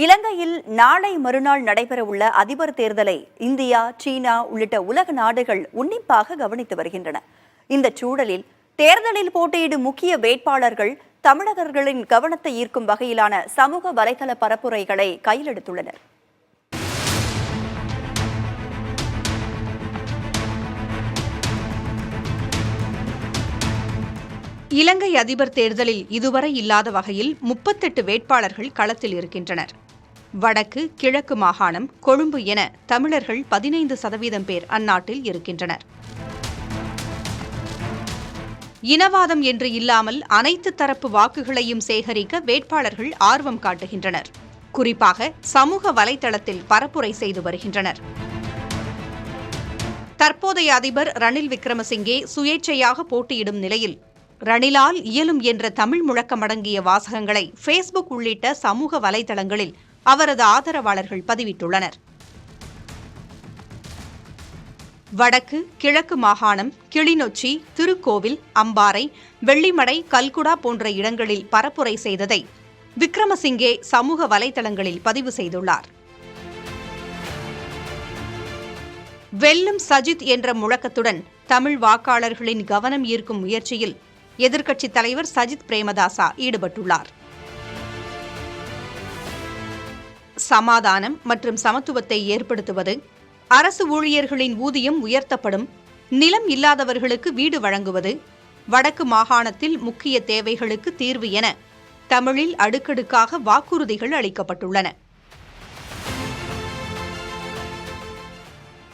இலங்கையில் நாளை மறுநாள் நடைபெறவுள்ள அதிபர் தேர்தலை இந்தியா, சீனா உள்ளிட்ட உலக நாடுகள் உன்னிப்பாக கவனித்து வருகின்றன. இந்த சூழலில் தேர்தலில் போட்டியிடும் முக்கிய வேட்பாளர்கள் தமிழகர்களின் கவனத்தை ஈர்க்கும் வகையிலான சமூக வலைதள பரப்புரைகளை கையில் எடுத்துள்ளனர். இலங்கை அதிபர் தேர்தலில் இதுவரை இல்லாத வகையில் 38 வேட்பாளர்கள் களத்தில் இருக்கின்றனர். வடக்கு, கிழக்கு மாகாணம், கொழும்பு என தமிழர்கள் 15% பேர் அந்நாட்டில் இருக்கின்றனர். இனவாதம் என்று இல்லாமல் அனைத்து தரப்பு வாக்குகளையும் சேகரிக்க வேட்பாளர்கள் ஆர்வம் காட்டுகின்றனர். குறிப்பாக சமூக வலைதளத்தில் பரப்புரை செய்து வருகின்றனர். தற்போதைய அதிபர் ரணில் விக்ரமசிங்கே சுயேட்சையாக போட்டியிடும் நிலையில் ரணிலால் இயலும் என்ற தமிழ் முழக்கமடங்கிய வாசகங்களை ஃபேஸ்புக் உள்ளிட்ட சமூக வலைதளங்களில் அவரது ஆதரவாளர்கள் பதிவிட்டுள்ளனர். வடக்கு, கிழக்கு மாகாணம், கிளிநொச்சி, திருக்கோவில், அம்பாறை, வெள்ளிமடை, கல்குடா போன்ற இடங்களில் பரப்புரை செய்ததை விக்ரமசிங்கே சமூக வலைதளங்களில் பதிவு செய்துள்ளார். வெல்லும் சஜித் என்ற முழக்கத்துடன் தமிழ் வாக்காளர்களின் கவனம் ஈர்க்கும் முயற்சியில் எதிர்க்கட்சித் தலைவர் சஜித் பிரேமதாசா ஈடுபட்டுள்ளார். சமாதானம் மற்றும் சமத்துவத்தை ஏற்படுத்துவது, அரசு ஊழியர்களின் ஊதியம் உயர்த்தப்படும், நிலம் இல்லாதவர்களுக்கு வீடு வழங்குவது, வடக்கு மாகாணத்தில் முக்கிய தேவைகளுக்கு தீர்வு என தமிழில் அடுக்கடுக்காக வாக்குறுதிகள் அளிக்கப்பட்டுள்ளன.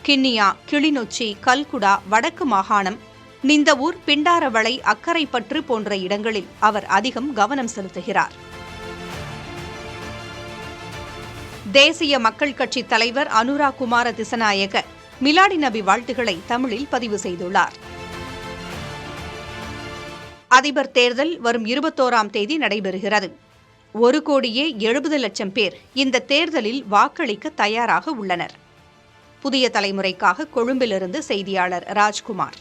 கிண்ணியா, கிளிநொச்சி, கல்குடா, வடக்கு மாகாணம், நிந்தவூர், பிண்டாரவளை, அக்கரைப்பற்று போன்ற இடங்களில் அவர் அதிகம் கவனம் செலுத்துகிறார். தேசிய மக்கள் கட்சி தலைவர் அனுரா குமார திசநாயக்க மிலாடி நபி வாழ்த்துக்களை தமிழில் பதிவு செய்துள்ளார். அதிபர் தேர்தல் வரும் 21ஆம் தேதி நடைபெறுகிறது. 1,70,00,000 பேர் இந்த தேர்தலில் வாக்களிக்க தயாராக உள்ளனர். புதிய தலைமுறைக்காக கொழும்பிலிருந்து செய்தியாளர் ராஜ்குமார்.